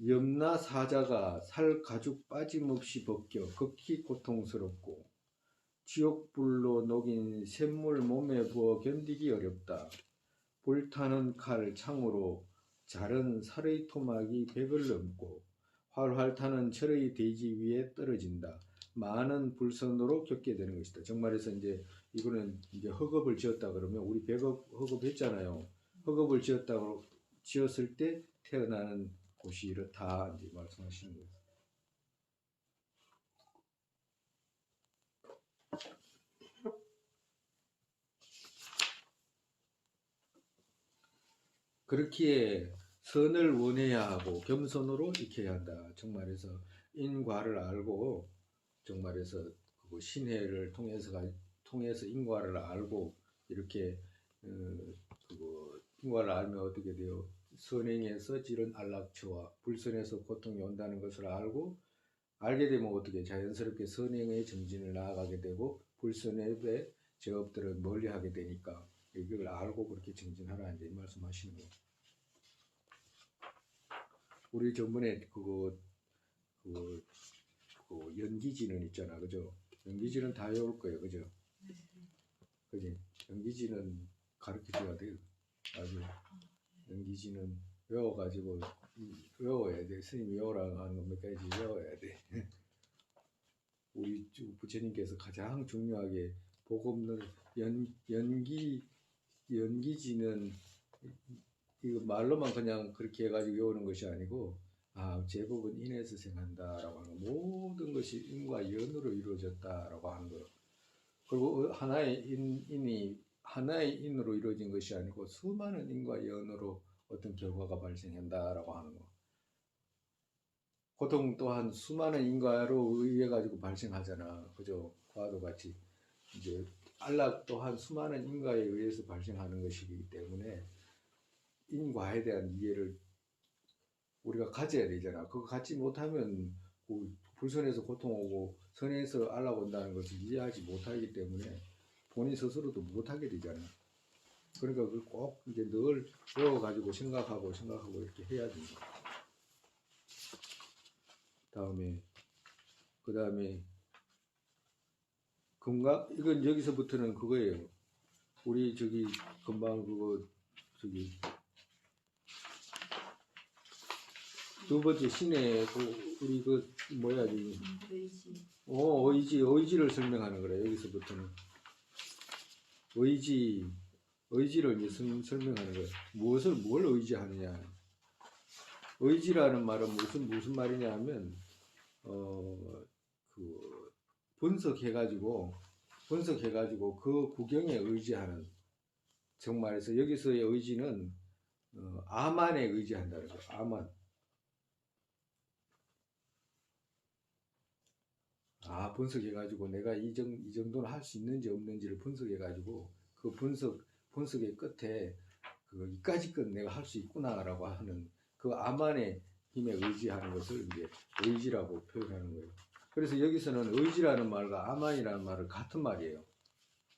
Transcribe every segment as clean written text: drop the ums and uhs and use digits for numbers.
염라 사자가 살 가죽 빠짐없이 벗겨 극히 고통스럽고 지옥불로 녹인 샘물 몸에 부어 견디기 어렵다. 불타는 칼 창으로 자른 살의 토막이 백을 넘고 활활 타는 철의 대지 위에 떨어진다. 많은 불선으로 겪게 되는 것이다. 정말해서 이제 이거는 이제 허겁을 지었다 그러면 우리 백업 허겁했잖아요. 허겁을 지었을 때 태어나는 곳이 이렇다 이제 말씀하시는 거예요. 그렇기에 선을 원해야 하고 겸손으로 익혀야 한다. 정말해서 인과를 알고 정말해서 그 신해를 통해서 인과를 알고 이렇게 인과를 알면 어떻게 돼요? 선행에서 지른 안락처와 불선에서 고통이 온다는 것을 알고 알게 되면 어떻게 자연스럽게 선행의 정진을 나아가게 되고 불선의 제업들을 멀리하게 되니까 이걸 알고 그렇게 정진하라 이제 말씀하시는 거예요. 우리 저번에 그 연기지는 있잖아, 그죠? 연기지는 다 외울 거예요, 그죠? 그지? 연기지는 가르쳐줘야 돼요. 아주 연기지는 외워가지고 외워야 돼. 스님 외우라고 하는 거 몇 가지 외워야 돼. 우리 부처님께서 가장 중요하게 복 없는 연기지는 이거 말로만 그냥 그렇게 해가지고 외우는 것이 아니고 제법은 인에서 생한다라고 하는 거, 모든 것이 인과 연으로 이루어졌다라고 하는 거. 그리고 하나의 인으로 이루어진 것이 아니고 수많은 인과 연으로 어떤 결과가 발생한다라고 하는 거. 고통 또한 수많은 인과로 의해 가지고 발생하잖아, 그죠? 과도 같이 이제 안락 또한 수많은 인과에 의해서 발생하는 것이기 때문에 인과에 대한 이해를 우리가 가져야 되잖아. 그거 갖지 못하면 불선에서 고통 오고 선에서 안락 온다는 것을 이해하지 못하기 때문에 본인 스스로도 못하게 되잖아. 그러니까 그걸 꼭 이제 늘 외워가지고 생각하고 이렇게 해야 된다. 그 다음에 건강, 이건 여기서부터는 그거예요. 우리 금방 두 번째 신의 우리 뭐야 지금 의지를 설명하는 거래. 여기서부터는 의지를 이제 설명하는 거예요. 뭘 의지하느냐. 의지라는 말은 무슨 말이냐 하면 분석해가지고 그 구경에 의지하는, 정말해서 여기서의 의지는 아만에 의지한다는 거예요. 아만. 분석해가지고 내가 이 정도는 할 수 있는지 없는지를 분석해가지고 그 분석의 끝에 이까지 건 내가 할 수 있구나라고 하는 그 아만의 힘에 의지하는 것을 이제 의지라고 표현하는 거예요. 그래서 여기서는 의지라는 말과 아만이라는 말은 같은 말이에요.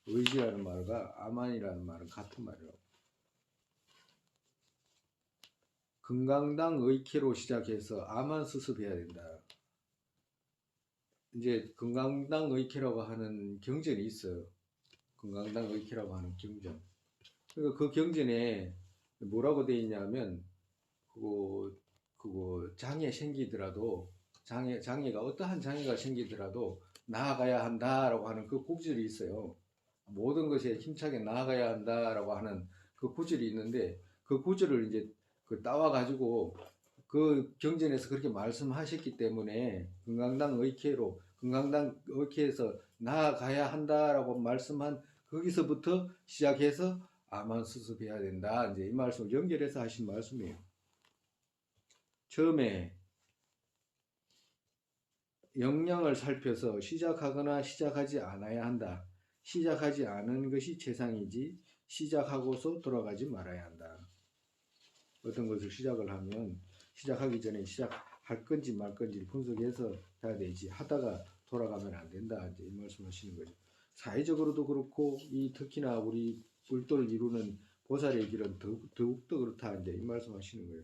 의지라는 말과 아만이라는 말은 같은 말이에요. 금강당 의케로 시작해서 아만 수습해야 된다. 이제 금강당 의케라고 하는 경전이 있어요. 금강당 의케라고 하는 경전. 그러니까 그 경전에 뭐라고 되어 있냐면 그거 장애 생기더라도 장애가 어떠한 장애가 생기더라도 나아가야 한다라고 하는 그 구절이 있어요. 모든 것에 힘차게 나아가야 한다라고 하는 그 구절이 있는데 그 구절을 이제 따와 가지고 그 경전에서 그렇게 말씀하셨기 때문에 금강당 의케에서 나아가야 한다라고 말씀한 거기서부터 시작해서 아만 수습해야 된다. 이제 이 말씀을 연결해서 하신 말씀이에요. 처음에 역량을 살펴서 시작하거나 시작하지 않아야 한다. 시작하지 않은 것이 최상이지 시작하고서 돌아가지 말아야 한다. 어떤 것을 시작을 하면 시작하기 전에 시작할 건지 말 건지 분석해서 해야 되지 하다가 돌아가면 안 된다. 이제 이 말씀하시는 거죠. 사회적으로도 그렇고 특히나 우리 불도를 이루는 보살의 길은 더욱더 그렇다. 이제 이 말씀하시는 거예요.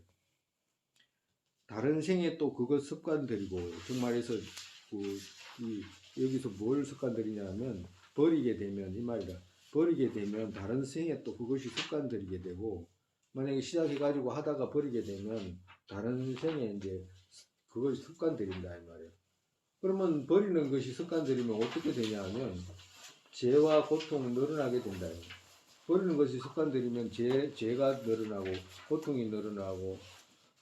다른 생에 또 그거 습관들이고, 정말해서 여기서 뭘 습관들이냐면 버리게 되면 이 말이다. 버리게 되면 다른 생에 또 그것이 습관들이게 되고, 만약에 시작해가지고 하다가 버리게 되면 다른 생에 이제 그것이 습관들인다 이 말이야. 그러면 버리는 것이 습관들이면 어떻게 되냐 하면 죄와 고통이 늘어나게 된다. 버리는 것이 습관들이면 죄가 늘어나고 고통이 늘어나고,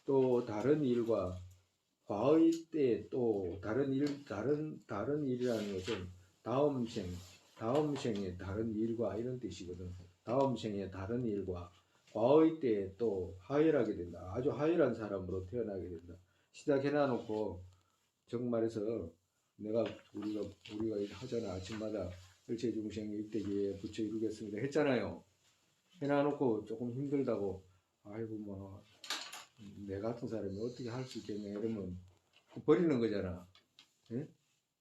또 다른 일과 과의 때 또 다른 일이라는 것은 다음 생에 다른 일과 이런 뜻이거든. 다음 생에 다른 일과 과의 때에 또 하혈하게 된다. 아주 하혈한 사람으로 태어나게 된다. 시작해놔놓고 정말해서 우리가 하잖아. 아침마다 일체중생 일대기에 부처 이루겠습니다 했잖아요. 해놔놓고 조금 힘들다고, 아이고 뭐 내 같은 사람이 어떻게 할 수 있겠냐 이러면 버리는 거잖아. 예?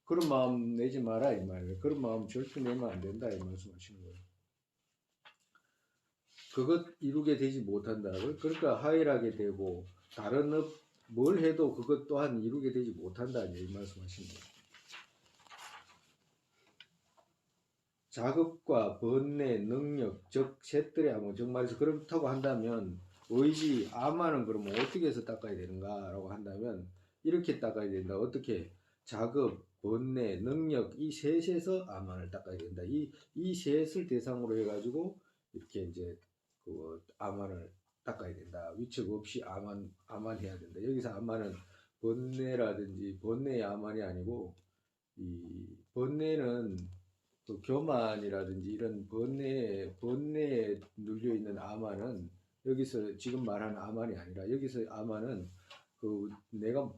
그런 마음 내지 마라 이 말이에요. 그런 마음 절대 내면 안 된다 이 말씀하시는 거예요. 그것 이루게 되지 못한다. 그러니까 하일하게 되고 다른 뭘 해도 그것 또한 이루게 되지 못한다 이 말씀하시는 거예요. 자급과 번뇌, 능력, 즉 셋들의 하면 정말에서 그렇다고 한다면 의지, 아만은 그러면 어떻게 해서 닦아야 되는가라고 한다면 이렇게 닦아야 된다. 어떻게? 자급, 번뇌, 능력 이 셋에서 아만을 닦아야 된다. 이 셋을 대상으로 해가지고 이렇게 이제 그 아만을 닦아야 된다. 위축 없이 아만해야 된다. 여기서 아만은 번뇌라든지 번뇌의 아만이 아니고, 이 번뇌는 그 교만이라든지 이런 번뇌에 눌려 있는 아만은 여기서 지금 말하는 아만이 아니라, 여기서 아만은 그 내가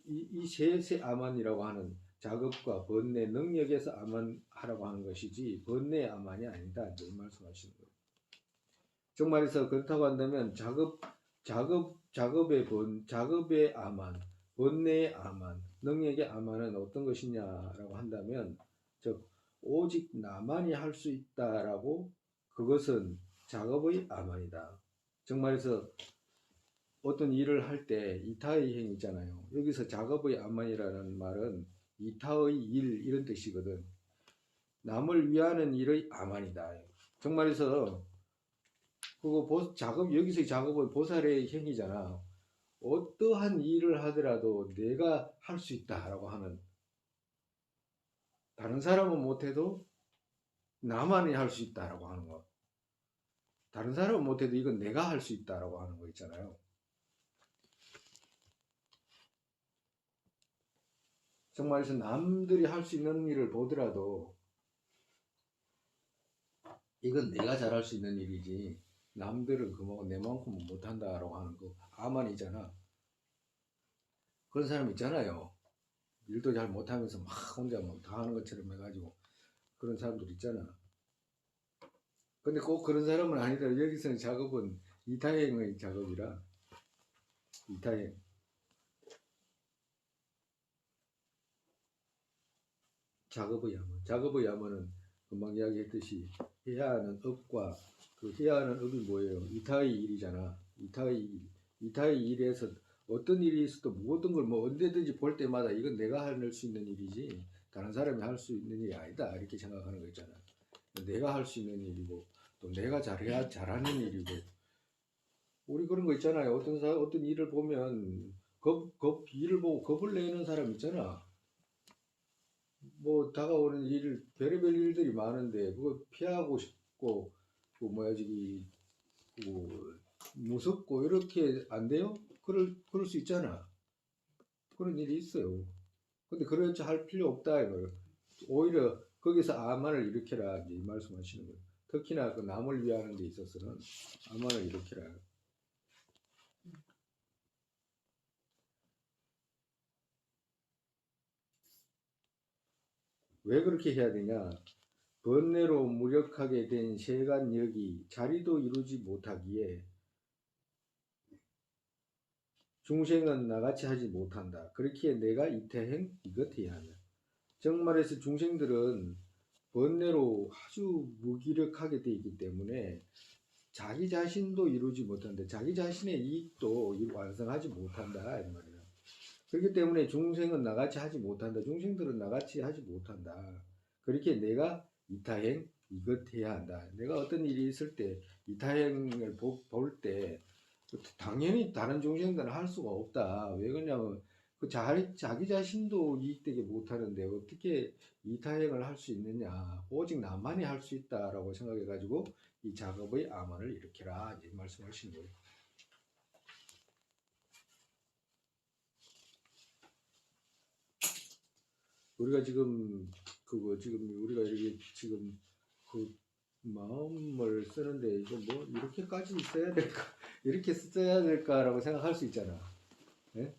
이 셋의 아만이라고 하는 작업과 번뇌 능력에서 아만하라고 하는 것이지 번뇌의 아만이 아니다 이렇게 말씀하시는 거예요. 정말해서 그렇다고 한다면 작업의 아만, 번뇌의 아만, 능력의 아만은 어떤 것이냐라고 한다면, 즉 오직 나만이 할 수 있다라고, 그것은 작업의 아만이다. 정말해서 어떤 일을 할 때 이타의 행위 있잖아요. 여기서 작업의 아만이라는 말은 이타의 일 이런 뜻이거든. 남을 위하는 일의 아만이다. 정말해서 그거 여기서의 작업은 보살의 행위잖아. 어떠한 일을 하더라도 내가 할 수 있다라고 하는, 다른 사람은 못해도 나만이 할 수 있다라고 하는 거. 다른 사람은 못해도 이건 내가 할 수 있다라고 하는 거 있잖아요. 정말에서 남들이 할 수 있는 일을 보더라도 이건 내가 잘할 수 있는 일이지 남들은 그거 내만큼은 못한다라고 하는 거 아만이잖아. 그런 사람 있잖아요. 일도 잘 못하면서 막 혼자 뭐 다 하는 것처럼 해가지고 그런 사람들 있잖아. 근데 꼭 그런 사람은 아니다. 여기서는 작업은 이타행의 작업이라, 이타행. 작업의 야문은 금방 이야기했듯이 해야 하는 업과, 그 해야 하는 업이 뭐예요? 이타의 일이잖아. 이타의 일에서 어떤 일이 있어도 모든 걸 뭐 언제든지 볼 때마다 이건 내가 할 수 있는 일이지 다른 사람이 할 수 있는 일이 아니다 이렇게 생각하는 거 있잖아. 내가 할 수 있는 일이고 또 내가 잘하는 일이고. 우리 그런 거 있잖아요. 어떤 일을 보면 일을 보고 겁을 내는 사람 있잖아. 뭐 다가오는 별의별 일들이 많은데 그거 피하고 싶고 그 뭐야 저기 그 무섭고 이렇게 안 돼요? 그럴 수 있잖아. 그런 일이 있어요. 근데 그렇지 할 필요 없다 이거예요. 오히려 거기서 아만을 일으켜라 이제 이 말씀하시는 거예요. 특히나 그 남을 위하는 데 있어서는 아만을 일으켜라. 왜 그렇게 해야 되냐? 번뇌로 무력하게 된 세간력이 자리도 이루지 못하기에 중생은 나같이 하지 못한다. 그렇기에 내가 이태행 이것해야 하냐. 정말해서 중생들은 번뇌로 아주 무기력하게 되어 있기 때문에 자기 자신도 이루지 못한다. 자기 자신의 이익도 완성하지 못한다 이 말이야. 그렇기 때문에 중생은 나같이 하지 못한다. 중생들은 나같이 하지 못한다. 그렇게 내가 이타행 이것 해야 한다. 내가 어떤 일이 있을 때 이타행을 볼 때 당연히 다른 중생들은 할 수가 없다. 왜 그러냐면 자기 자신도 이익되게 못하는데 어떻게 이타행을 할 수 있느냐. 오직 나만이 할 수 있다라고 생각해 가지고 이 작업의 암환을 일으켜라 이제 말씀하신 거예요. 우리가 지금 우리가 이렇게 지금 그 마음을 쓰는데 이거 뭐 이렇게까지 써야 될까 이렇게 써야 될까라고 생각할 수 있잖아. 예?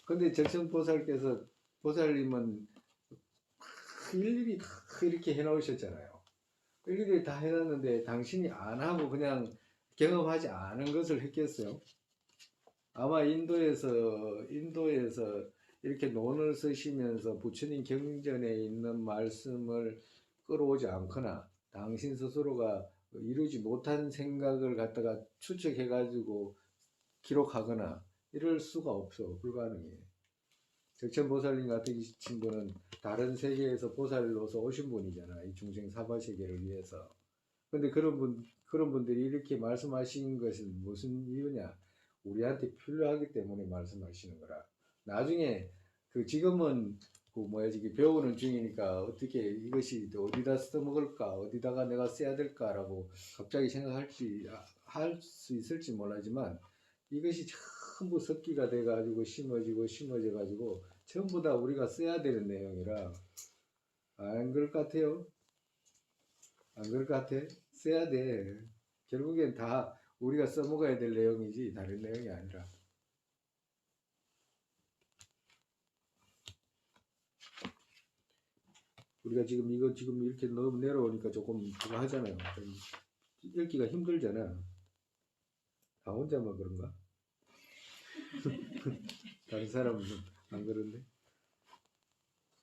근데 정천보살께서 보살님은 일일이 다 이렇게 해놓으셨잖아요. 일일이 다 해놨는데 당신이 안 하고 그냥 경험하지 않은 것을 했겠어요? 아마 인도에서 이렇게 논을 쓰시면서 부처님 경전에 있는 말씀을 끌어오지 않거나 당신 스스로가 이루지 못한 생각을 갖다가 추측해 가지고 기록하거나 이럴 수가 없어. 불가능해. 적천보살님 같은 친구는 다른 세계에서 보살로서 오신 분이잖아. 이 중생 사바 세계를 위해서. 근데 그런 분들이 이렇게 말씀하신 것은 무슨 이유냐? 우리한테 필요하기 때문에 말씀하시는 거라. 나중에 지금은 배우는 중이니까 어떻게 이것이 어디다 써먹을까, 어디다가 내가 써야 될까라고 갑자기 할 수 있을지 몰라지만 이것이 전부 습기가 돼가지고 심어져 가지고 전부 다 우리가 써야 되는 내용이라 안 그럴 것 같아요? 안 그럴 것 같아? 써야 돼. 결국엔 다 우리가 써먹어야 될 내용이지 다른 내용이 아니라. 우리가 지금 이렇게 너무 내려오니까 조금 그거 하잖아요. 좀 읽기가 힘들잖아. 다 혼자만 그런가? 다른 사람은 안 그런데?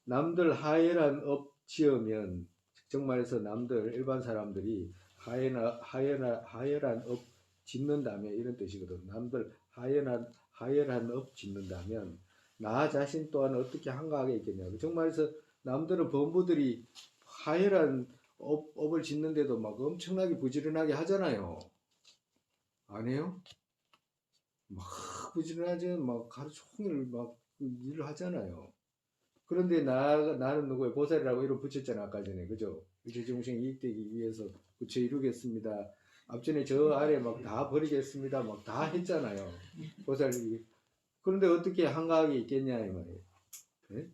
남들 하연한 업 지으면 즉 말해서 남들 일반 사람들이 하연한 업 짓는다면 이런 뜻이거든. 남들 하연한 업 짓는다면 나 자신 또한 어떻게 한가하게 있겠냐. 즉 말해서 남들은 범부들이 하연한 업을 짓는데도 막 엄청나게 부지런하게 하잖아요. 안 해요? 막 부지런하지 막 하루 종일 막 일을 하잖아요. 그런데 나는 누구예요? 보살이라고 이름 붙였잖아, 아까 전에. 그죠? 일체중생 이익되기 위해서 부처 이루겠습니다. 앞전에 저 아래 막 다 버리겠습니다. 막 다 했잖아요. 보살이. 그런데 어떻게 한가하게 있겠냐, 이 말이에요. 네?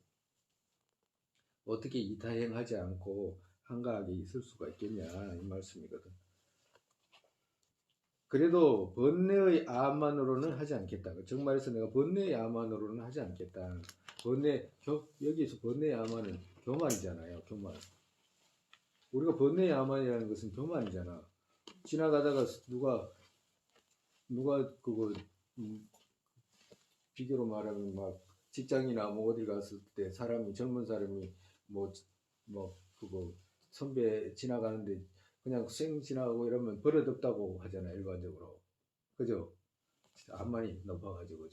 어떻게 이타행하지 않고 한가하게 있을 수가 있겠냐, 이 말씀이거든. 그래도 번뇌의 암만으로는 하지 않겠다. 정말해서 내가 번뇌의 암만으로는 하지 않겠다. 여기서 번뇌의 암만은 교만이잖아요. 교만. 우리가 번뇌의 암만이라는 것은 교만이잖아. 지나가다가 누가 비교로 말하면 막 직장이나 뭐 어디 갔을 때 젊은 사람이 선배 지나가는데 그냥 쌩 지나가고 이러면 버릇없다고 하잖아, 일반적으로. 그죠? 암만이 높아가지고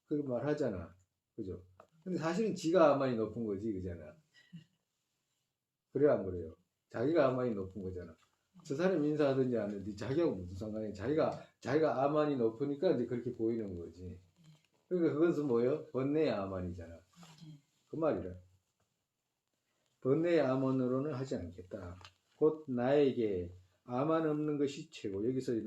그 말 하잖아. 그죠? 근데 사실은 지가 암만이 높은 거지, 그잖아. 그래 안 그래요? 자기가 암만이 높은 거잖아. 저 사람 인사하든지 안 하든지 자기하고 무슨 상관이야. 자기가 암만이 높으니까 이제 그렇게 보이는 거지. 그러니까 그것은 뭐예요? 번뇌의 암만이잖아. 그 말이라. 번뇌의 암만으로는 하지 않겠다. 곧 나에게 암만 없는 것이 최고. 여기서의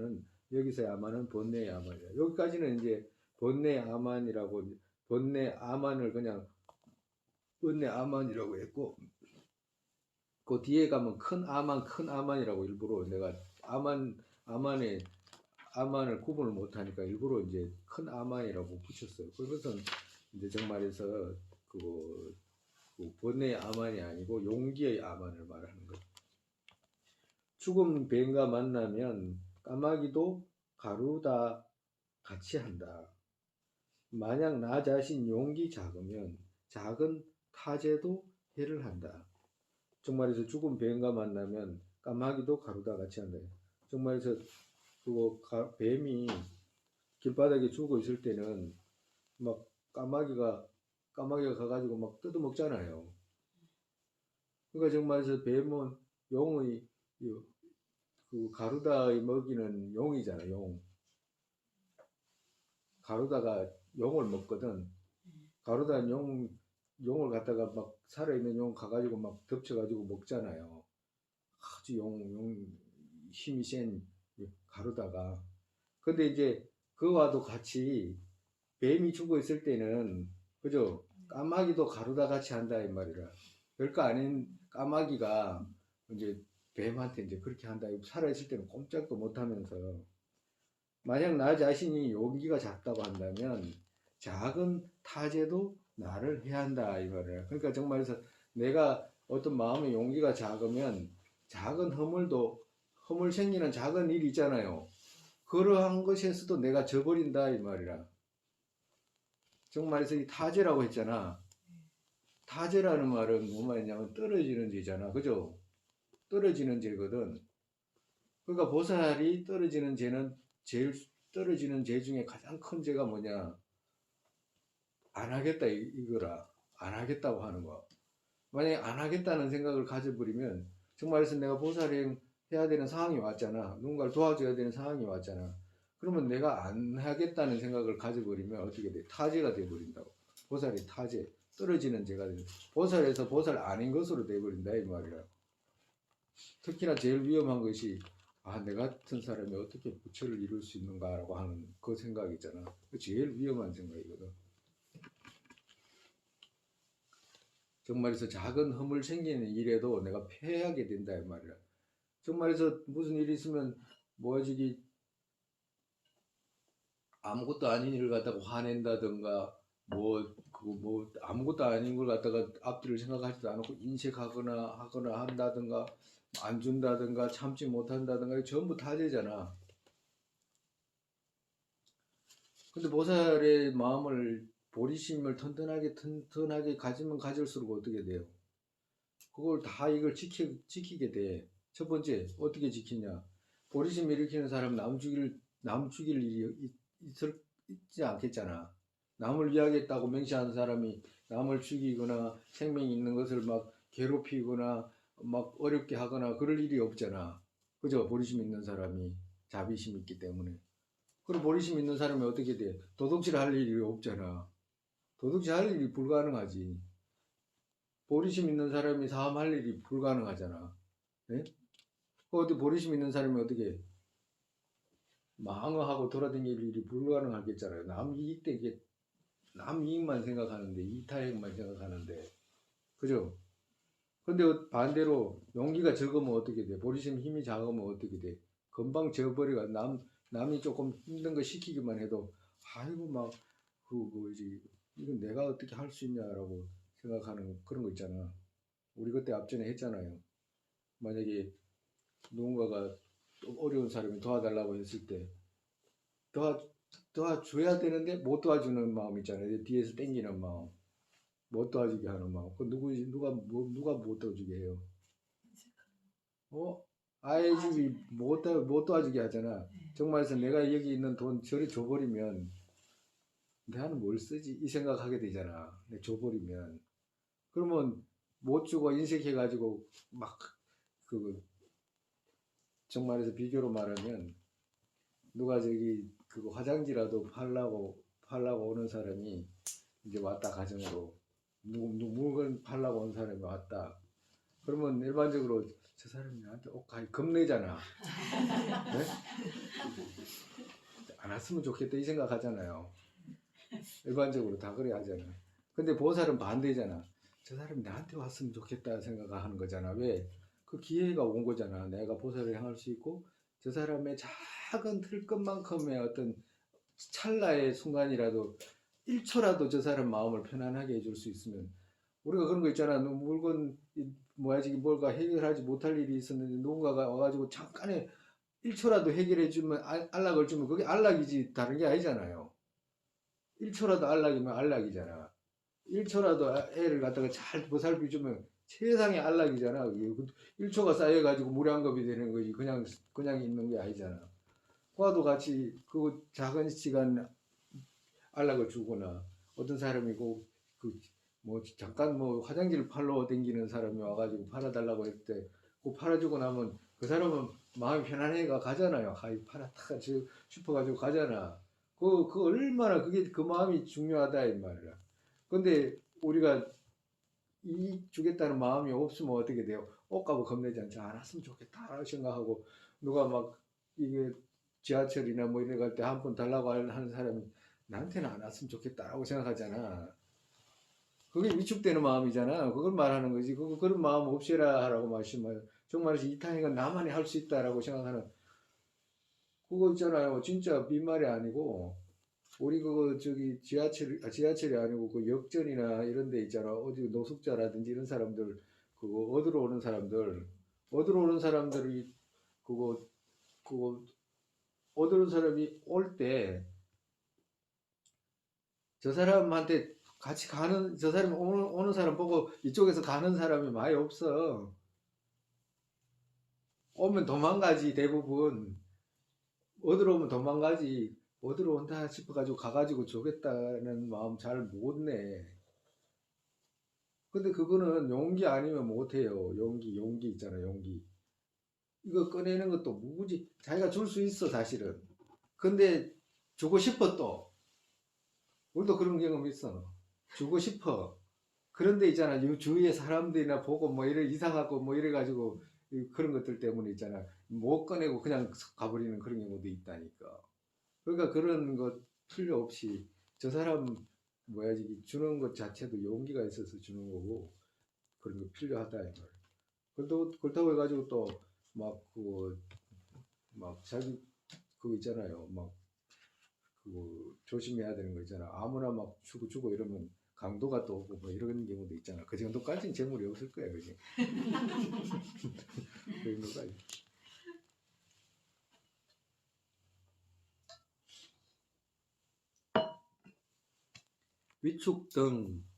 암만은 번뇌의 암만이야. 여기까지는 이제 번뇌의 암만이라고 번뇌 암만을 그냥 번뇌 암만이라고 했고 그 뒤에 가면 큰 아만이라고 일부러 내가 아만을 구분을 못하니까 일부러 이제 큰 아만이라고 붙였어요. 그것은 이제 정말해서 그 번뇌의 아만이 아니고 용기의 아만을 말하는 거예요. 죽음 뱀과 만나면 까마귀도 가루다 같이 한다. 만약 나 자신 용기 작으면 작은 타제도 해를 한다. 정말에서 죽은 뱀과 만나면 까마귀도 가루다 같이 한다. 정말에서 뱀이 길바닥에 죽어 있을 때는 막 까마귀가 가가지고 막 뜯어먹잖아요. 그러니까 정말에서 뱀은 용의 그 가루다의 먹이는 용이잖아. 용. 가루다가 용을 먹거든. 가루다 용을 갖다가 막 살아있는 용 가가지고 막 덮쳐가지고 먹잖아요. 아주 힘이 센 가루다가. 근데 이제 그와도 같이 뱀이 죽어 있을 때는, 그죠? 까마귀도 가루다 같이 한다 이 말이라. 별거 아닌 까마귀가 이제 뱀한테 이제 그렇게 한다. 살아있을 때는 꼼짝도 못 하면서. 만약 나 자신이 용기가 작다고 한다면 작은 타제도 나를 해한다 이 말이야. 그러니까 정말에서 내가 어떤 마음의 용기가 작으면 작은 허물 생기는 작은 일이 있잖아요. 그러한 것에서도 내가 져버린다 이 말이라. 정말에서 이 타제라고 했잖아. 타제라는 말은 무슨 말이냐면 떨어지는 죄잖아. 그죠? 떨어지는 죄거든. 그러니까 보살이 떨어지는 죄는 제일 떨어지는 죄 중에 가장 큰 죄가 뭐냐? 안 하겠다 이거라. 안 하겠다고 하는 거. 만약에 안 하겠다는 생각을 가져버리면 정말에서 내가 보살행 해야 되는 상황이 왔잖아. 누군가를 도와줘야 되는 상황이 왔잖아. 그러면 내가 안 하겠다는 생각을 가져버리면 어떻게 돼? 타제가 돼버린다고. 보살이 타제, 떨어지는 죄가 돼. 보살에서 보살 아닌 것으로 돼버린다 이 말이야. 특히나 제일 위험한 것이 내 같은 사람이 어떻게 부처를 이룰 수 있는가라고 하는 그 생각 있잖아. 그 제일 위험한 생각이거든. 정말에서 작은 허물 생기는 일에도 내가 패하게 된다 이 말이야. 정말에서 무슨 일이 있으면 뭐지기 아무것도 아닌 일을 갖다가 화낸다든가 뭐 아무것도 아닌 걸 갖다가 앞뒤를 생각하지도 않고 인색하거나 한다든가 안 준다든가 참지 못한다든가 전부 타제잖아. 근데 보살의 마음을 보리심을 튼튼하게 가지면 가질수록 어떻게 돼요? 그걸 다 이걸 지키게 돼. 첫 번째 어떻게 지키냐? 보리심 일으키는 사람 남 죽일 일이 있지 않겠잖아. 남을 위하겠다고 맹세하는 사람이 남을 죽이거나 생명이 있는 것을 막 괴롭히거나 막 어렵게 하거나 그럴 일이 없잖아. 그죠? 보리심 있는 사람이 자비심 있기 때문에. 그리고 보리심 있는 사람이 어떻게 돼? 도둑질 할 일이 없잖아. 도둑질 할 일이 불가능하지. 보리심 있는 사람이 사함할 일이 불가능하잖아. 네? 어디 보리심 있는 사람이 어떻게 망어하고 돌아다닐 일이 불가능하겠잖아요. 남 이익만 생각하는데, 이타액만 생각하는데. 그죠? 근데 반대로 용기가 적으면 어떻게 돼? 보리심 힘이 작으면 어떻게 돼? 금방 져버리가 남이 조금 힘든 거 시키기만 해도 아이고 막 뭐지 이건 내가 어떻게 할 수 있냐라고 생각하는 그런 거 있잖아. 우리 그때 앞전에 했잖아요. 만약에 누군가가 어려운 사람이 도와달라고 했을 때 도와줘야 되는데 못 도와주는 마음 있잖아요. 뒤에서 땡기는 마음, 못 도와주게 하는 마음. 그 누가 못 도와주게 해요? 아예 집이 못 도와주게 하잖아. 정말에서 내가 여기 있는 돈 저리 줘버리면 나는 뭘 쓰지? 이 생각하게 되잖아. 내가 줘버리면. 그러면 못 주고 인색해가지고 막 정말에서 비교로 말하면 누가 저기 그거 화장지라도 팔라고 오는 사람이 이제 왔다 가정으로 물건 팔라고 온 사람이 왔다. 그러면 일반적으로 저 사람이 나한테 옷가이 겁내잖아. 네? 안 왔으면 좋겠다 이 생각 하잖아요. 일반적으로 다 그래 하잖아. 근데 보살은 반대잖아. 저 사람이 나한테 왔으면 좋겠다 생각하는 거잖아. 왜? 그 기회가 온 거잖아. 내가 보살을 향할 수 있고 저 사람의 작은 들것만큼의 어떤 찰나의 순간이라도 1초라도 저 사람 마음을 편안하게 해줄 수 있으면 우리가 그런 거 있잖아. 물건 뭘까 해결하지 못할 일이 있었는데 누군가가 와가지고 잠깐에 1초라도 해결해 주면 안락을 주면 그게 안락이지 다른 게 아니잖아요. 1초라도 안락이면 안락이잖아. 1초라도 애를 갖다가 잘 보살펴 주면 세상에 안락이잖아. 1초가 쌓여가지고 물에 한 겁이 되는 거지. 그냥 있는 게 아니잖아. 과도 같이 그 작은 시간 안락을 주거나 어떤 사람이 뭐 잠깐 뭐 화장지를 팔러 댕기는 사람이 와가지고 팔아달라고 했을 때 그 팔아주고 나면 그 사람은 마음이 편안해가 가잖아요. 아이 팔았다 싶어가지고 가잖아. 그 얼마나 그 마음이 중요하다 이 말이야. 근데 우리가 이 주겠다는 마음이 없으면 어떻게 돼요? 옷값을 겁내지 않지 않았으면 좋겠다 생각하고 누가 막 이게 지하철이나 뭐 이래 갈 때 한 푼 달라고 하는 사람이 나한테는 안 왔으면 좋겠다라고 생각하잖아. 그게 위축되는 마음이잖아. 그걸 말하는 거지. 그런 마음 없애라 하라고 말씀을. 정말 이 타행은 나만이 할 수 있다라고 생각하는 그거 있잖아요. 진짜 빈말이 아니고 우리 그거 저기 지하철이 아니고 그 역전이나 이런 데 있잖아. 어디 노숙자라든지 이런 사람들 그거 얻으러 오는 사람들이 그거 얻으러 오는 사람이 올 때 저 사람한테 같이 가는 저 사람이 오는 사람 보고 이쪽에서 가는 사람이 많이 없어. 오면 도망가지 대부분. 얻으러 오면 도망가지. 얻으러 온다 싶어가지고 가가지고 주겠다는 마음 잘 못 내. 근데 그거는 용기 아니면 못해요. 용기 있잖아, 용기. 이거 꺼내는 것도 무지 자기가 줄 수 있어, 사실은. 근데 주고 싶어 또. 우리도 그런 경험 있어. 주고 싶어. 그런데 있잖아, 이 주위에 사람들이나 보고 뭐 이래 이상하고 뭐 이래가지고 그런 것들 때문에 있잖아. 못 꺼내고 그냥 가버리는 그런 경우도 있다니까. 그러니까 그런 것 필요 없이 저 사람 뭐야지 주는 것 자체도 용기가 있어서 주는 거고 그런 거 필요하다 이 말. 그렇다고 해가지고 또 막 막 자기 그거 있잖아요. 막 그거 조심해야 되는 거 있잖아. 아무나 막 주고 이러면 강도가 또 오고 뭐 이런 경우도 있잖아. 그 정도까지는 재물이 없을 거야, 그지? 그 정도까지.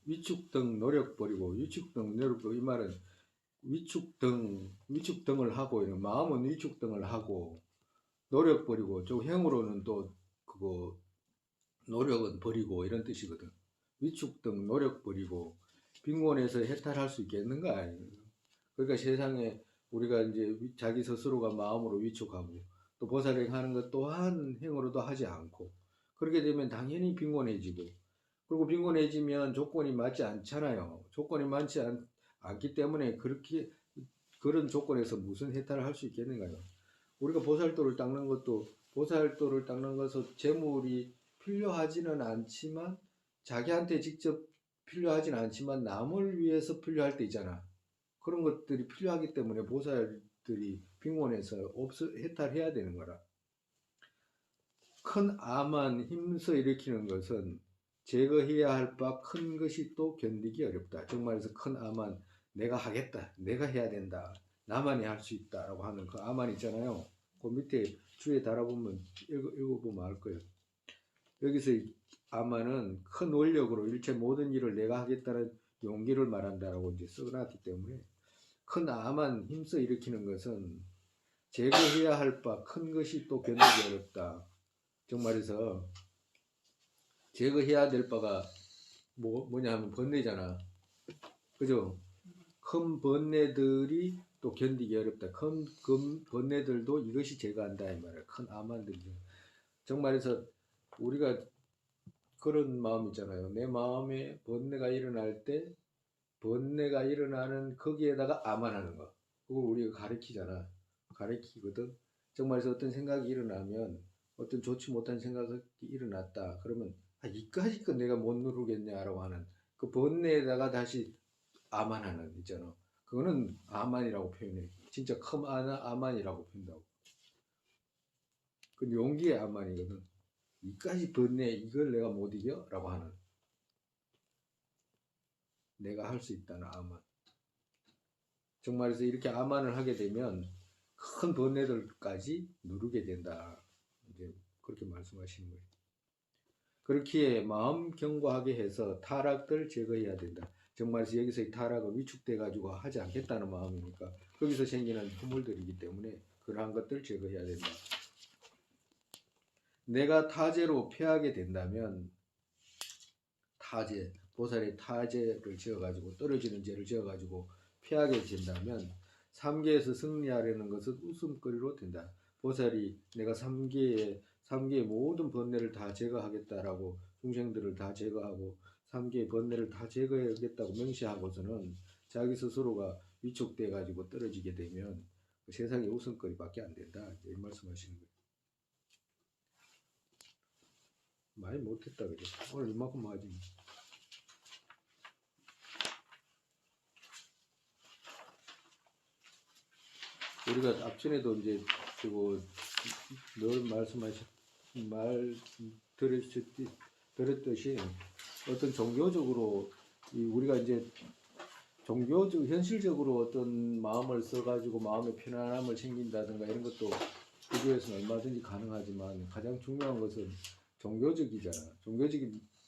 위축등 노력 버리고 위축등 노력 버리고 이 말은 위축등을 하고 이런 마음은 위축등을 하고 노력 버리고 저 행으로는 또 그거 노력은 버리고 이런 뜻이거든. 위축등 노력 버리고 빈곤에서 해탈할 수 있겠는가? 그러니까 세상에 우리가 이제 자기 스스로가 마음으로 위축하고 또 보살행 하는 것 또한 행으로도 하지 않고 그렇게 되면 당연히 빈곤해지고 그리고 빈곤해지면 조건이 맞지 않잖아요. 조건이 많지 않기 때문에 그렇게 그런 조건에서 무슨 해탈을 할 수 있겠는가요? 우리가 보살도를 닦는 것은 재물이 필요하지는 않지만 자기한테 직접 필요하지는 않지만 남을 위해서 필요할 때 있잖아. 그런 것들이 필요하기 때문에 보살들이 빈곤해서 해탈해야 되는 거라. 큰 암만 힘써 일으키는 것은 제거해야 할 바 큰 것이 또 견디기 어렵다. 정말에서 큰 암만 내가 하겠다. 내가 해야 된다. 나만이 할 수 있다라고 하는 그 암만 있잖아요. 그 밑에 주에 달아보면 읽어보면 알 거예요. 여기서 암만은 큰 원력으로 일체 모든 일을 내가 하겠다는 용기를 말한다라고 이제 써놨기 때문에 큰 암만 힘써 일으키는 것은 제거해야 할 바 큰 것이 또 견디기 어렵다. 정말에서 제거해야 될 바가 뭐냐 하면 번뇌잖아. 그죠? 큰 번뇌들이 또 견디기 어렵다. 큰 번뇌들도 이것이 제거한다 이 말이야. 큰 암만들이. 정말에서 우리가 그런 마음 있잖아요. 내 마음에 번뇌가 일어날 때 번뇌가 일어나는 거기에다가 암만하는 거. 그걸 우리가 가르치잖아. 가르치거든. 정말에서 어떤 생각이 일어나면 어떤 좋지 못한 생각이 일어났다. 그러면 이까짓 거 내가 못 누르겠냐라고 하는 그 번뇌에다가 다시 암만하는 있잖아. 그거는 암만이라고 표현해. 진짜 큰 암만이라고 표현한다고. 그 용기의 암만이거든. 이까지 번뇌 이걸 내가 못 이겨? 라고 하는 내가 할 수 있다는 암만. 정말에서 이렇게 암만을 하게 되면 큰 번뇌들까지 누르게 된다. 이제 그렇게 말씀하시는 거예요. 그렇기에 마음 견고하게 해서 타락들 제거해야 된다. 정말서 여기서의 타락은 위축돼 가지고 하지 않겠다는 마음이니까 거기서 생기는 허물들이기 때문에 그러한 것들 제거해야 된다. 내가 타제로 패하게 된다면 타제, 보살의 타제를 지어가지고 떨어지는 죄를 지어가지고 패하게 된다면 3계에서 승리하려는 것은 웃음거리로 된다. 보살이 내가 3계의 모든 번뇌를 다 제거하겠다라고 중생들을 다 제거하고 3계의 번뇌를 다 제거하겠다고 명시하고서는 자기 스스로가 위축돼 가지고 떨어지게 되면 그 세상의 웃음거리밖에 안 된다. 이 말씀하시는 거예요. 많이 못했다 그래. 오늘 이만큼 하지. 우리가 앞전에도 이제 그거 늘 들었듯이 어떤 종교적으로 우리가 이제 현실적으로 어떤 마음을 써가지고 마음의 편안함을 챙긴다든가 이런 것도 기도에서는 얼마든지 가능하지만 가장 중요한 것은 종교적이잖아.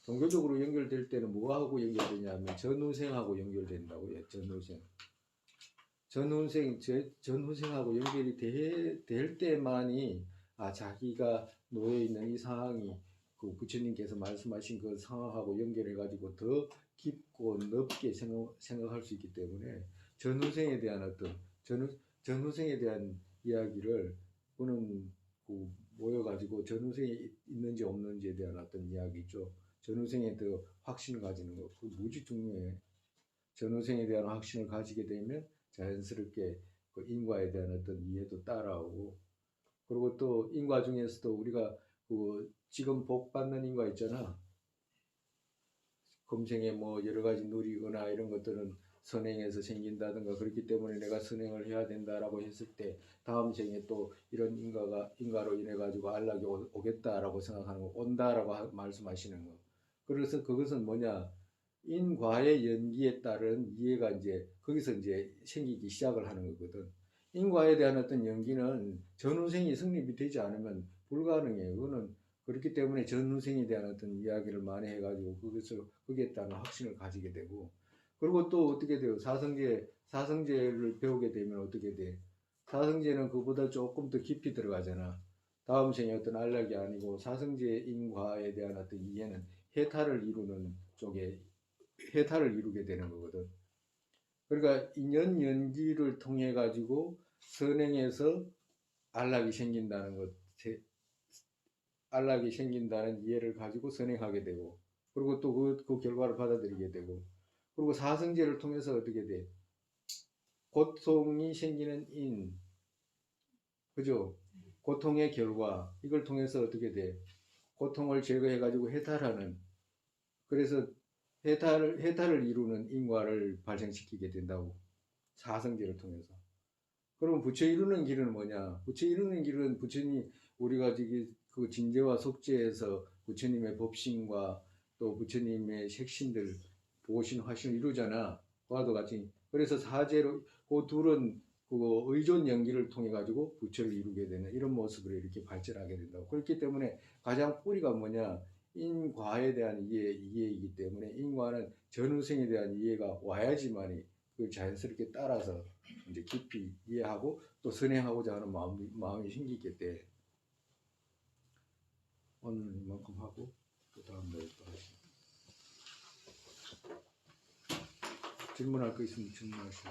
종교적으로 연결될 때는 뭐하고 연결되냐면 전후생하고 연결된다고요. 전후생하고 연결이 될 때만이 자기가 놓여 있는 이 상황이 그 부처님께서 말씀하신 그 상황하고 연결해 가지고 더 깊고 넓게 생각할 수 있기 때문에 전후생에 대한 어떤 전후생에 대한 이야기를 그는 모여가지고 전후생이 있는지 없는지에 대한 어떤 이야기죠. 전후생에 더 확신을 가지는 거, 그 무지 중요해. 전후생에 대한 확신을 가지게 되면 자연스럽게 그 인과에 대한 어떤 이해도 따라오고, 그리고 또 인과 중에서도 우리가 그 지금 복 받는 인과 있잖아. 금생에 뭐 여러 가지 누리거나 이런 것들은 선행에서 생긴다든가 그렇기 때문에 내가 선행을 해야 된다라고 했을 때 다음 생에 또 이런 인과로 인해 가지고 안락이 오겠다라고 생각하는 거, 온다라고 말씀하시는 거. 그래서 그것은 뭐냐? 인과의 연기에 따른 이해가 이제 거기서 이제 생기기 시작을 하는 거거든. 인과에 대한 어떤 연기는 전후생이 성립이 되지 않으면 불가능해요. 그거는 그렇기 때문에 전후생에 대한 어떤 이야기를 많이 해가지고 거기에 따른 확신을 가지게 되고, 그리고 또 어떻게 돼요? 사성제를 배우게 되면 어떻게 돼? 사성제는 그보다 조금 더 깊이 들어가잖아. 다음 생에 어떤 안락이 아니고 사성제 인과에 대한 어떤 이해는 해탈을 이루는 쪽에 해탈을 이루게 되는 거거든. 그러니까 인연 연기를 통해 가지고 선행에서 안락이 생긴다는 것, 안락이 생긴다는 이해를 가지고 선행하게 되고, 그리고 또 그 결과를 받아들이게 되고, 그리고 사성제를 통해서 어떻게 돼? 고통이 생기는 그죠? 고통의 결과, 이걸 통해서 어떻게 돼? 고통을 제거해 가지고 해탈하는, 그래서 해탈을 이루는 인과를 발생시키게 된다고. 사성제를 통해서. 그러면 부처 이루는 길은 뭐냐? 부처 이루는 길은 우리가 그 진제와 속죄에서 부처님의 법신과 또 부처님의 색신들, 보신, 화신을 이루잖아. 그와도 같이. 그래서 사제로, 그 둘은 그 의존 연기를 통해 가지고 부처를 이루게 되는 이런 모습으로 이렇게 발전하게 된다고. 그렇기 때문에 가장 뿌리가 뭐냐? 인과에 대한 이해이기 때문에 인과는 전후생에 대한 이해가 와야지만이 그 자연스럽게 따라서 이제 깊이 이해하고 또 선행하고자 하는 마음이 생기게 돼. 오늘 이만큼 하고 또 다음 날에 또 하시죠. 질문할 거 있으면 질문하시오.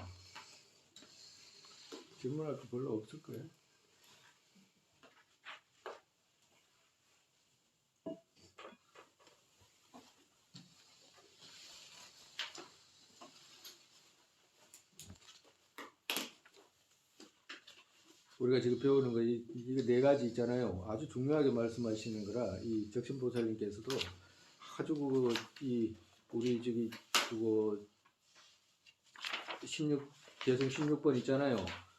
질문할 거 별로 없을 거예요. 우리가 지금 배우는 거 이거 네 가지 있잖아요. 아주 중요하게 말씀하시는 거라 이 적신보살님께서도 아주 우리 그거 16 16번 있잖아요.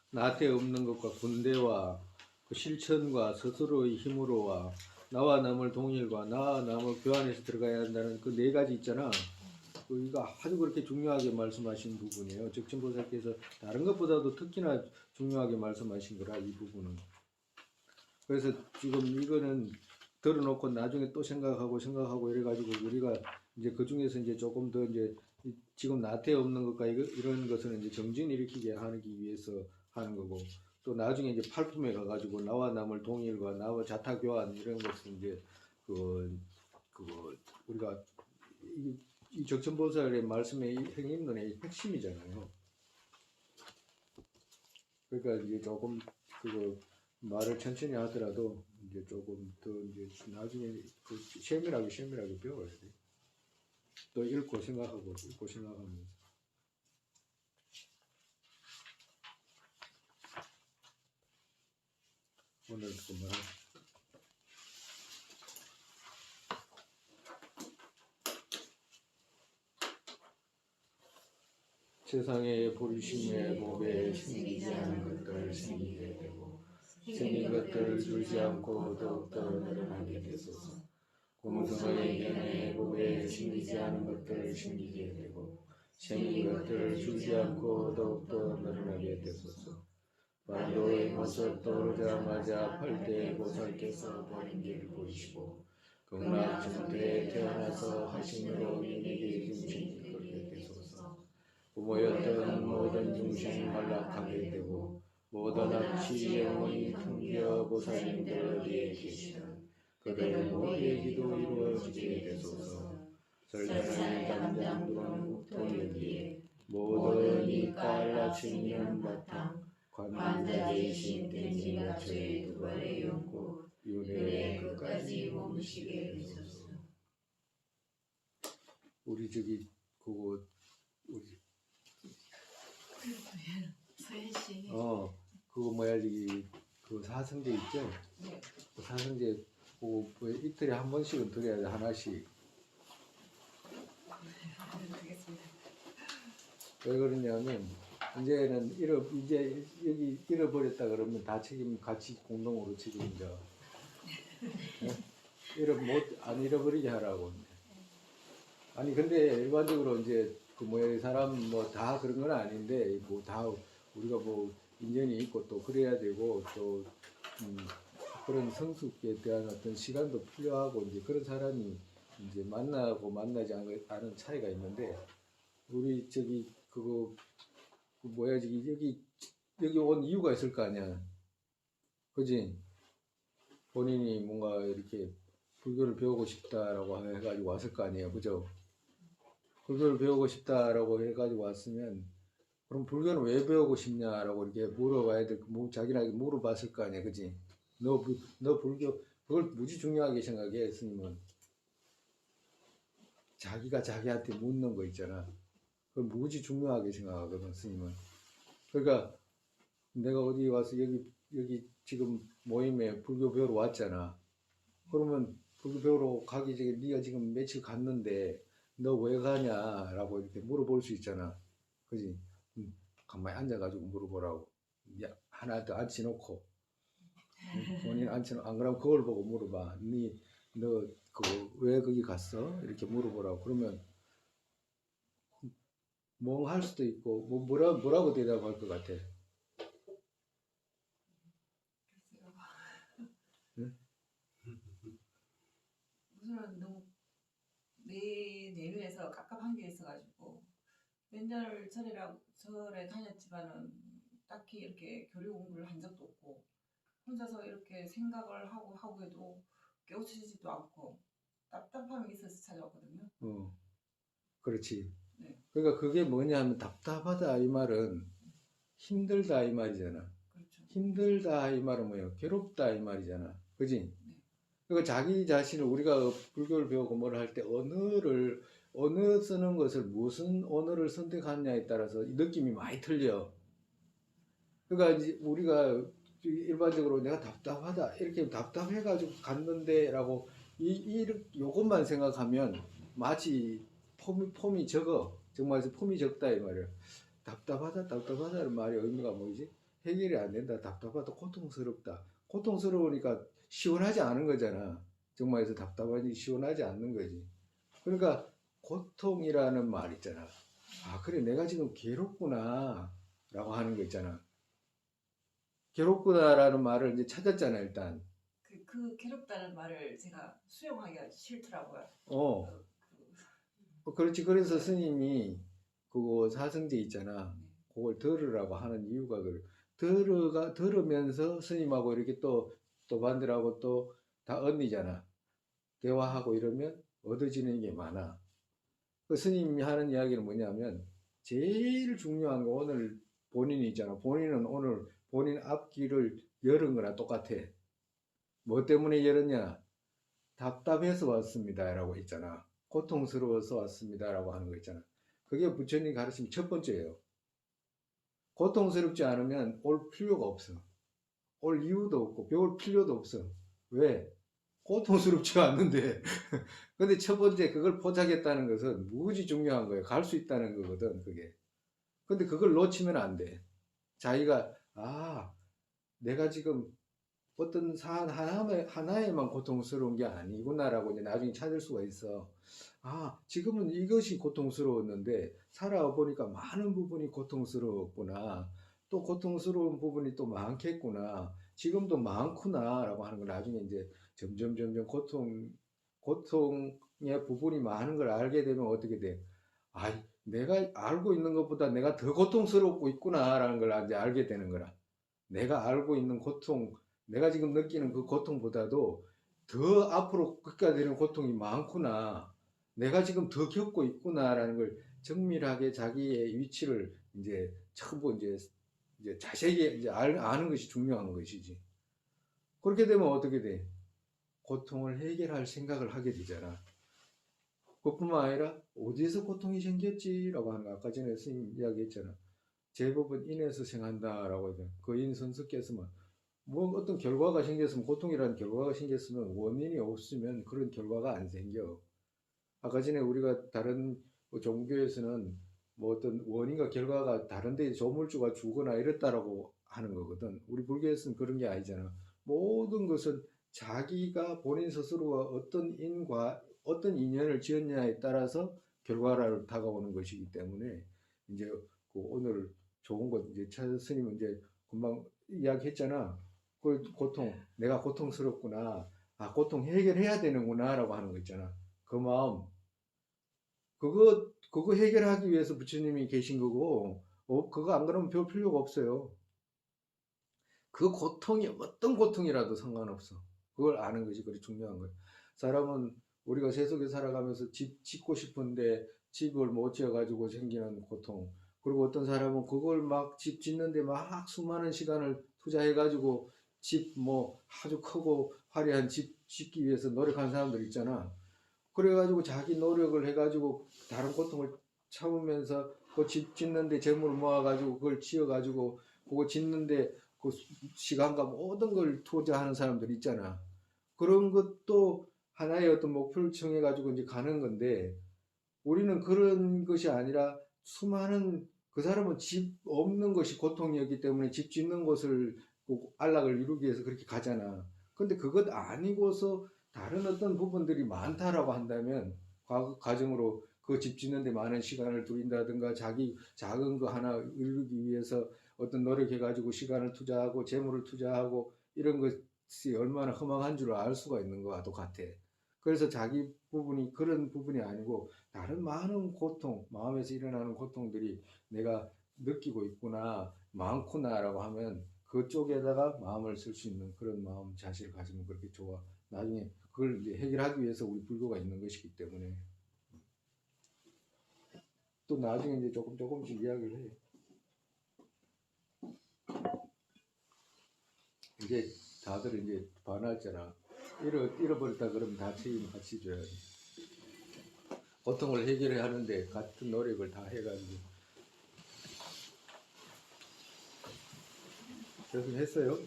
나한테 없는 것과 군대와 그 실천과 스스로의 힘으로와 나와 남을 동일과 나와 남을 교환해서 들어가야 한다는 그 네 가지 있잖아. 이거 아주 그렇게 중요하게 말씀하신 부분이에요. 적신보살께서 다른 것보다도 특히나 중요하게 말씀하신 거라 이 부분은. 그래서 지금 이거는 들어놓고 나중에 또 생각하고 이래가지고 우리가 이제 그 중에서 이제 조금 더 이제 지금 나태 없는 것과 이런 것은 이제 정진 일으키게 하기 위해서 하는 거고, 또 나중에 이제 팔품에 가가지고 나와 남을 동일과 나와 자타 교환 이런 것은 이제 그 우리가 이 적천보살의 말씀의 행인론의 핵심이잖아요. 그러니까 이제 조금 말을 천천히 하더라도 이제 조금 더 이제 나중에 세밀하게 배워야 돼. 또 읽고 생각하면서. 오늘 그만. 세상의 보리심의 법에 생기지 않은 것들 생기게 되고 생긴 것들을 주지 않고 더욱더 늘어나게 되소서. 공성의 견해의 법에 생기지 않은 것들을 생기게 되고 생긴 것들을 주지 않고 더욱더 늘어나게 되소서. 반도의 모습 떠오르자마자 팔대의 보살께서 바른 길을 보이시고 극락천태에 태어나서 하신으로 인에게 중생이 걸게 되소서. 부모였던 모든 중생이 안락하게 되고 모든 악취 영원히 풍겨 보살님들 어디에 계시든 그들 모두의 기도 이루어지게 되소서. 설산의 담당들은 국토여기에 모든 이 깔라치는 바탕 관자재이신 땡지 가초의 두 발의 연꽃 윤회의 끝까지 머무시게 되소서. 우리 그거 우리 서현씨. 그거 뭐야 그 사성제 있죠? 네. 그 사성제 그거 이틀에 한 번씩은 드려야 돼. 하나씩. 알겠습니다. 왜 그러냐면 이제는 이제 여기 잃어버렸다 그러면 다 같이 공동으로 책임져. 안 잃어버리게 하라고. 아니 근데 일반적으로 이제 그 뭐야 사람 뭐 다 그런 건 아닌데 뭐 다 우리가 뭐 인연이 있고 또 그래야 되고 또 그런 성숙에 대한 어떤 시간도 필요하고 이제 그런 사람이 이제 만나고 만나지 않은 차이가 있는데 우리 그거 뭐야 여기 온 이유가 있을 거 아니야. 그지? 본인이 뭔가 이렇게 불교를 배우고 싶다라고 해가지고 왔을 거 아니에요. 그죠? 불교를 배우고 싶다라고 해가지고 왔으면 그럼 불교는 왜 배우고 싶냐라고 이렇게 물어봐야 돼. 자기한테 물어봤을 거 아니야. 그지? 너 불교 그걸 무지 중요하게 생각해. 스님은 자기가 자기한테 묻는 거 있잖아. 그걸 무지 중요하게 생각하거든. 스님은. 그러니까 내가 어디 와서 여기 지금 모임에 불교 배우러 왔잖아. 그러면 불교 배우러 가기 전에 네가 지금 며칠 갔는데 너 왜 가냐라고 이렇게 물어볼 수 있잖아. 그지? 가만히 앉아가지고 물어보라고. 하나 더 앉혀놓고 본인 앉혀놓고 안 그러면 그걸 보고 물어봐. 너 왜 거기 갔어? 이렇게 물어보라고. 그러면 멍할 수도 있고 뭐라고 대답할 것 같아. 응? 우선은 너무 내 내면에서 갑갑한 게 있어가지고 맨날 절에 다녔지만은 딱히 이렇게 교리 공부를 한 적도 없고 혼자서 이렇게 생각을 하고 해도 깨우치지도 않고 답답함이 있어서 찾아왔거든요. 그렇지. 네. 그러니까 그게 뭐냐면 답답하다 이 말은 힘들다 이 말이잖아. 그렇죠. 힘들다 이 말은 뭐예요? 괴롭다 이 말이잖아. 그지? 네. 그러니까 자기 자신을 우리가 불교를 배우고 뭘 할 때 언어 쓰는 것을 무슨 언어를 선택하느냐에 따라서 느낌이 많이 틀려. 그러니까 이제 우리가 일반적으로 내가 답답하다 이렇게 답답해가지고 갔는데라고 요것만 생각하면 마치 폼이 적어. 정말 폼이 적다 이 말이야. 답답하다는 말의 의미가 뭐지? 해결이 안 된다. 답답하다. 고통스럽다. 고통스러우니까 시원하지 않은 거잖아. 정말에서 답답하니 시원하지 않는 거지. 그러니까 고통이라는 말 있잖아. 아 그래 내가 지금 괴롭구나 라고 하는 거 있잖아. 괴롭구나라는 말을 이제 찾았잖아 일단. 그 괴롭다는 말을 제가 수용하기가 싫더라고요. 그렇지. 그래서 스님이 그거 사성제 있잖아. 네. 그걸 들으라고 하는 이유가 들으면서 스님하고 이렇게 또 반대라고 또 다 언니잖아. 대화하고 이러면 얻어지는 게 많아. 그 스님이 하는 이야기는 뭐냐면 제일 중요한 거 오늘 본인이 있잖아. 본인은 오늘 본인 앞길을 열은 거나 똑같아. 뭐 때문에 열었냐? 답답해서 왔습니다라고 했잖아. 고통스러워서 왔습니다라고 하는 거 있잖아. 그게 부처님 가르침 첫 번째예요. 고통스럽지 않으면 올 필요가 없어. 올 이유도 없고 배울 필요도 없어. 왜? 고통스럽지 않는데. 근데 첫 번째 그걸 포착했다는 것은 무지 중요한 거예요. 갈 수 있다는 거거든, 그게. 근데 그걸 놓치면 안 돼. 자기가, 내가 지금 어떤 사안 하나에만 고통스러운 게 아니구나라고 이제 나중에 찾을 수가 있어. 지금은 이것이 고통스러웠는데 살아와 보니까 많은 부분이 고통스러웠구나. 또 고통스러운 부분이 또 많겠구나. 지금도 많구나라고 하는 걸 나중에 이제 점점 고통의 부분이 많은 걸 알게 되면 어떻게 돼? 내가 알고 있는 것보다 내가 더 고통스럽고 있구나라는 걸 이제 알게 되는 거라. 내가 알고 있는 고통, 내가 지금 느끼는 그 고통보다도 더 앞으로 끝까지 되는 고통이 많구나. 내가 지금 더 겪고 있구나라는 걸 정밀하게 자기의 위치를 이제 전부 이제 자세히 이제 아는 것이 중요한 것이지. 그렇게 되면 어떻게 돼? 고통을 해결할 생각을 하게 되잖아. 그뿐만 아니라 어디에서 고통이 생겼지라고 하는 거 아까 전에 스님 이야기했잖아. 제법은 인에서 생한다라고 하죠. 그 인 선수께서만 뭐 어떤 결과가 생겼으면 고통이라는 결과가 생겼으면 원인이 없으면 그런 결과가 안 생겨. 아까 전에 우리가 다른 뭐 종교에서는 뭐 어떤 원인과 결과가 다른데 조물주가 주거나 이랬다라고 하는 거거든. 우리 불교에서는 그런 게 아니잖아. 모든 것은 자기가 본인 스스로가 어떤 인연을 지었냐에 따라서 결과를 다가오는 것이기 때문에 이제 그 오늘 좋은 것 이제 차 스님은 이제 금방 이야기했잖아. 그 고통, 내가 고통스럽구나. 고통 해결해야 되는구나라고 하는 거 있잖아. 그 마음, 그거 해결하기 위해서 부처님이 계신 거고, 그거 안 그러면 배울 필요가 없어요. 그 고통이 어떤 고통이라도 상관없어. 그걸 아는 것이 그리 중요한 거예요. 사람은 우리가 세속에 살아가면서 집 짓고 싶은데 집을 못 지어가지고 생기는 고통. 그리고 어떤 사람은 그걸 막 집 짓는데 막 수많은 시간을 투자해가지고 집 뭐 아주 크고 화려한 집 짓기 위해서 노력하는 사람들 있잖아. 그래가지고 자기 노력을 해가지고 다른 고통을 참으면서 그 집 짓는데 재물을 모아가지고 그걸 지어가지고 그거 짓는데 그 시간과 모든 걸 투자하는 사람들 있잖아. 그런 것도 하나의 어떤 목표를 정해가지고 이제 가는 건데 우리는 그런 것이 아니라 수많은 그 사람은 집 없는 것이 고통이었기 때문에 집 짓는 것을 꼭 안락을 이루기 위해서 그렇게 가잖아. 근데 그것 아니고서 다른 어떤 부분들이 많다라고 한다면 과정으로 그 집 짓는데 많은 시간을 들인다든가 자기 작은 거 하나 이루기 위해서 어떤 노력해가지고 시간을 투자하고 재물을 투자하고 이런 것이 얼마나 허망한 줄 알 수가 있는 거와도 같아. 그래서 자기 부분이 그런 부분이 아니고 다른 많은 고통, 마음에서 일어나는 고통들이 내가 느끼고 있구나, 많구나라고 하면 그쪽에다가 마음을 쓸 수 있는 그런 마음 자세를 가지면 그렇게 좋아. 나중에 그걸 이제 해결하기 위해서 우리 불교가 있는 것이기 때문에 또 나중에 이제 조금씩 이야기를 해. 이제 다들 이제 반할잖아. 잃어버렸다 그러면 다 책임 같이 져야 돼. 고통을 해결해야 하는데 같은 노력을 다 해가지고. 교수님 했어요?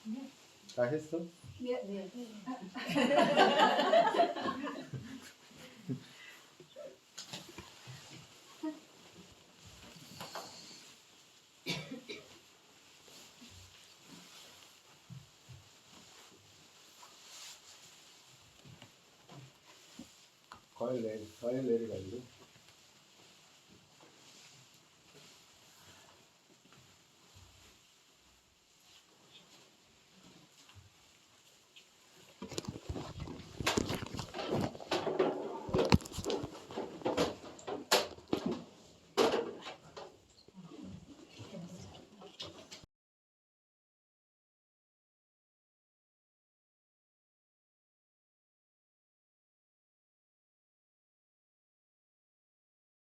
네. 다 했어? 네, 네. 과일 내려가지고.